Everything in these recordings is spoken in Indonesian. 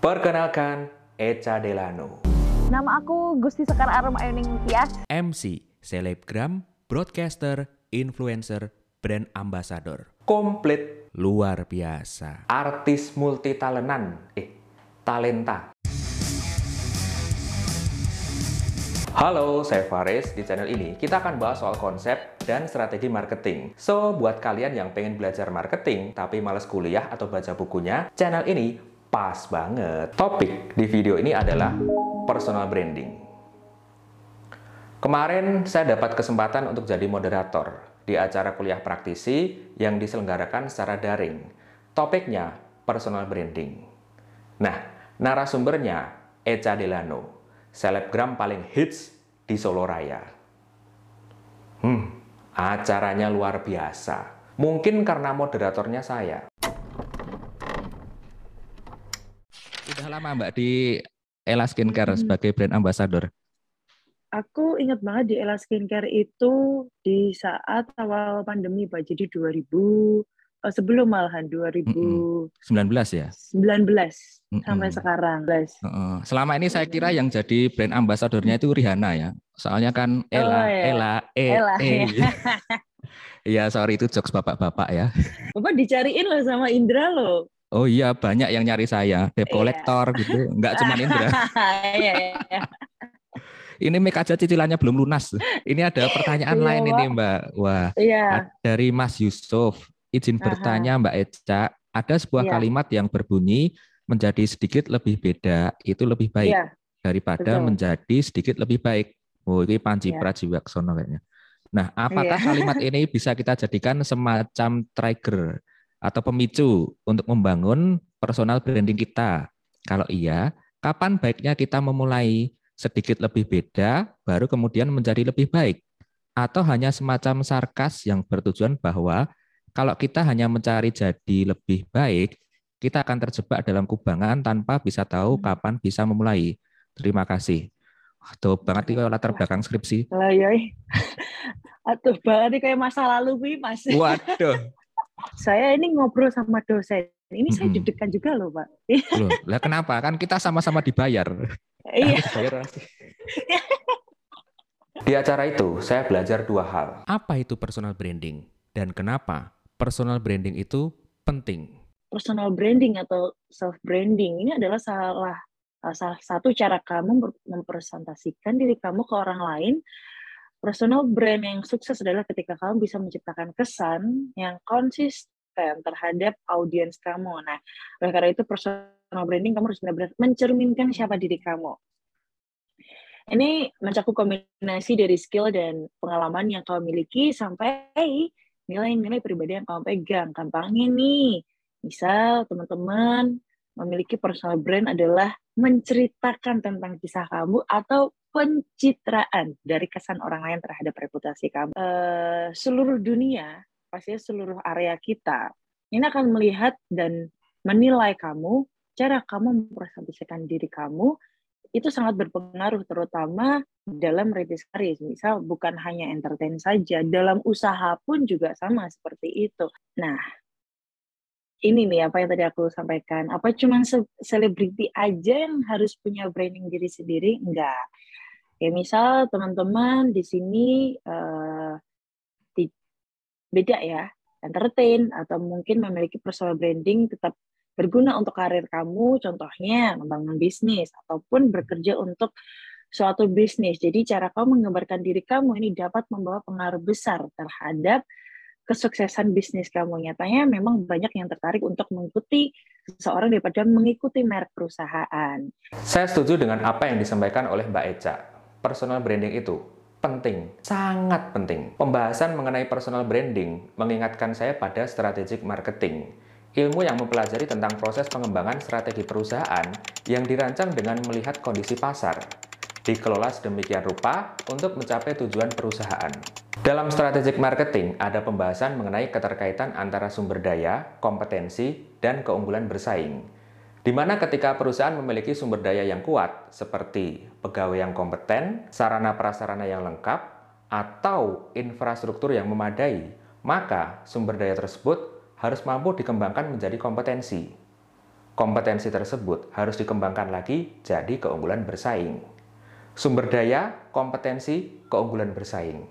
Perkenalkan, Echa Delano. Nama aku Gusti Sekar Arum Ayuning Tias. MC, selebgram, broadcaster, influencer, brand ambassador. Komplit, Luar biasa. artis multitalentan, talenta. Halo, saya Faris. Di channel ini kita akan bahas soal konsep dan strategi marketing. So, buat kalian yang pengen belajar marketing tapi males kuliah atau baca bukunya, channel ini pas banget. Topik di video ini adalah personal branding. Kemarin saya dapat kesempatan untuk jadi moderator di acara kuliah praktisi yang diselenggarakan secara daring. Topiknya personal branding. Nah, narasumbernya Echa Delano, selebgram paling hits di Solo Raya. Acaranya luar biasa. Mungkin karena moderatornya saya. Udah lama Mbak di Ella Skincare sebagai brand ambassador? Aku ingat banget di Ella Skincare itu di saat awal pandemi, Pak. Jadi sebelum malahan 2019 19 ya? sampai sekarang. Selama ini saya kira yang jadi brand ambasadornya itu Rihanna ya. Soalnya kan Ella. Iya, sorry itu jokes bapak-bapak ya. Bapak dicariin loh sama Indra loh. Oh iya, banyak yang nyari saya, debt collector gitu. Enggak cuma Indra. Iya. Ini make aja cicilannya belum lunas. Ini ada pertanyaan Iya, lain Pak. ini Mbak. Wah, Iya. dari Mas Yusuf. Izin bertanya Mbak Echa, ada sebuah Iya. kalimat yang berbunyi menjadi sedikit lebih beda, itu lebih baik Iya, daripada betul. menjadi sedikit lebih baik. Oh, ini Panji Iya. Pragiwaksono kayaknya. Nah, apakah kalimat ini bisa kita jadikan semacam trigger atau pemicu untuk membangun personal branding kita? Kalau iya, kapan baiknya kita memulai sedikit lebih beda, baru kemudian menjadi lebih baik? Atau hanya semacam sarkas yang bertujuan bahwa kalau kita hanya mencari jadi lebih baik, kita akan terjebak dalam kubangan tanpa bisa tahu kapan bisa memulai. Terima kasih. Tuh banget nih latar belakang skripsi. Atuh banget nih kayak masa lalu nih, Mas. Waduh. Saya ini ngobrol sama dosen. Ini saya deg-degan juga loh, Pak. Loh, lah kenapa? Kan kita sama-sama dibayar. Iya. Di acara itu, saya belajar dua hal. Apa itu personal branding? Dan kenapa personal branding itu penting? Personal branding atau self branding ini adalah salah satu cara kamu mempresentasikan diri kamu ke orang lain. Personal brand yang sukses adalah ketika kamu bisa menciptakan kesan yang konsisten terhadap audiens kamu. Nah, oleh karena itu personal branding kamu harus benar-benar mencerminkan siapa diri kamu. Ini mencakup kombinasi dari skill dan pengalaman yang kamu miliki sampai nilai-nilai pribadi yang kamu pegang. Gampangnya nih, misal teman-teman memiliki personal brand adalah menceritakan tentang kisah kamu atau pencitraan dari kesan orang lain terhadap reputasi kamu. Seluruh dunia, pastinya seluruh area kita, ini akan melihat dan menilai kamu, cara kamu mempresentasikan diri kamu, itu sangat berpengaruh terutama dalam merintis karir. Misal bukan hanya entertain saja, dalam usaha pun juga sama seperti itu. Nah, ini nih apa yang tadi aku sampaikan. Apa cuma selebriti aja yang harus punya branding diri sendiri? Enggak. Ya misal teman-teman di sini beda ya, entertain atau mungkin memiliki personal branding tetap berguna untuk karir kamu, contohnya membangun bisnis ataupun bekerja untuk suatu bisnis. Jadi cara kamu menggambarkan diri kamu ini dapat membawa pengaruh besar terhadap kesuksesan bisnis kamu. Nyatanya memang banyak yang tertarik untuk mengikuti seseorang daripada mengikuti merek perusahaan. Saya setuju dengan apa yang disampaikan oleh Mbak Echa. Personal branding itu penting, sangat penting. Pembahasan mengenai personal branding mengingatkan saya pada strategic marketing. Ilmu yang mempelajari tentang proses pengembangan strategi perusahaan yang dirancang dengan melihat kondisi pasar. Dikelola sedemikian rupa untuk mencapai tujuan perusahaan. Dalam strategic marketing ada pembahasan mengenai keterkaitan antara sumber daya, kompetensi, dan keunggulan bersaing. Di mana ketika perusahaan memiliki sumber daya yang kuat, seperti pegawai yang kompeten, sarana prasarana yang lengkap, atau infrastruktur yang memadai, maka sumber daya tersebut harus mampu dikembangkan menjadi kompetensi. Kompetensi tersebut harus dikembangkan lagi jadi keunggulan bersaing. Sumber daya, kompetensi, keunggulan bersaing.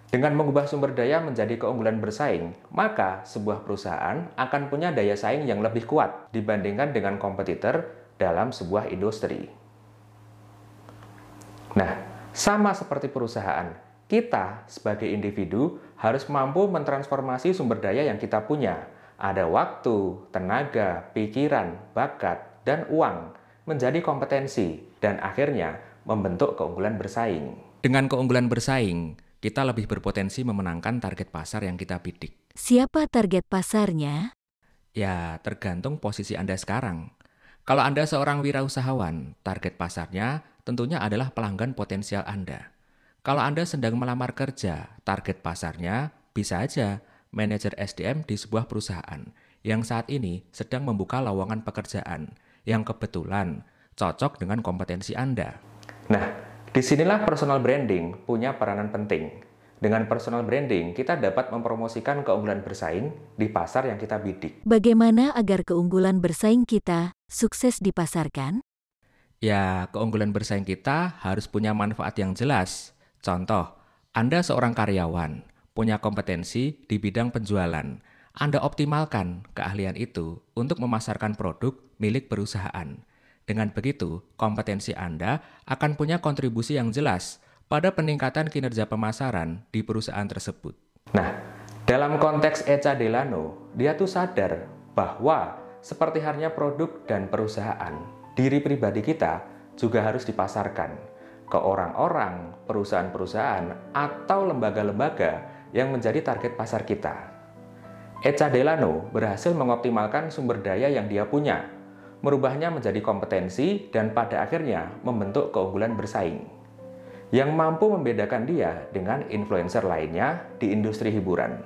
Dengan mengubah sumber daya menjadi keunggulan bersaing, maka sebuah perusahaan akan punya daya saing yang lebih kuat dibandingkan dengan kompetitor dalam sebuah industri. Nah, sama seperti perusahaan, kita sebagai individu harus mampu mentransformasi sumber daya yang kita punya. Ada waktu, tenaga, pikiran, bakat, dan uang menjadi kompetensi dan akhirnya membentuk keunggulan bersaing. Dengan keunggulan bersaing, kita lebih berpotensi memenangkan target pasar yang kita bidik. Siapa target pasarnya? Ya, tergantung posisi Anda sekarang. Kalau Anda seorang wirausahawan, target pasarnya tentunya adalah pelanggan potensial Anda. Kalau Anda sedang melamar kerja, target pasarnya bisa aja manajer SDM di sebuah perusahaan yang saat ini sedang membuka lowongan pekerjaan yang kebetulan cocok dengan kompetensi Anda. Nah, disinilah personal branding punya peranan penting. Dengan personal branding, kita dapat mempromosikan keunggulan bersaing di pasar yang kita bidik. Bagaimana agar keunggulan bersaing kita sukses dipasarkan? Ya, keunggulan bersaing kita harus punya manfaat yang jelas. Contoh, Anda seorang karyawan, punya kompetensi di bidang penjualan. Anda optimalkan keahlian itu untuk memasarkan produk milik perusahaan. Dengan begitu, kompetensi Anda akan punya kontribusi yang jelas pada peningkatan kinerja pemasaran di perusahaan tersebut. Nah, dalam konteks Echa Delano, dia tuh sadar bahwa seperti halnya produk dan perusahaan, diri pribadi kita juga harus dipasarkan ke orang-orang, perusahaan-perusahaan, atau lembaga-lembaga yang menjadi target pasar kita. Echa Delano berhasil mengoptimalkan sumber daya yang dia punya, merubahnya menjadi kompetensi dan pada akhirnya membentuk keunggulan bersaing yang mampu membedakan dia dengan influencer lainnya di industri hiburan.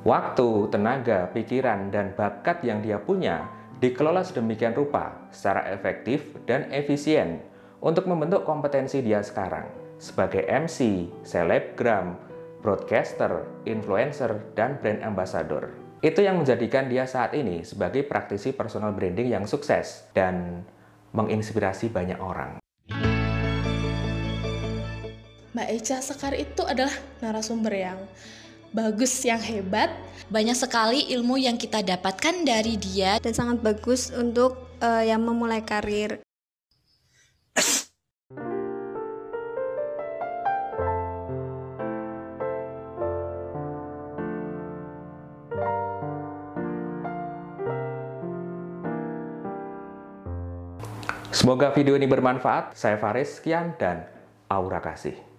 Waktu, tenaga, pikiran, dan bakat yang dia punya dikelola sedemikian rupa secara efektif dan efisien untuk membentuk kompetensi dia sekarang sebagai MC, selebgram, broadcaster, influencer, dan brand ambassador. Itu yang menjadikan dia saat ini sebagai praktisi personal branding yang sukses dan menginspirasi banyak orang. Mbak Echa Sekar itu adalah narasumber yang bagus, yang hebat. Banyak sekali ilmu yang kita dapatkan dari dia dan sangat bagus untuk yang memulai karir. Semoga video ini bermanfaat. Saya Faris, sekian dan aura kasih.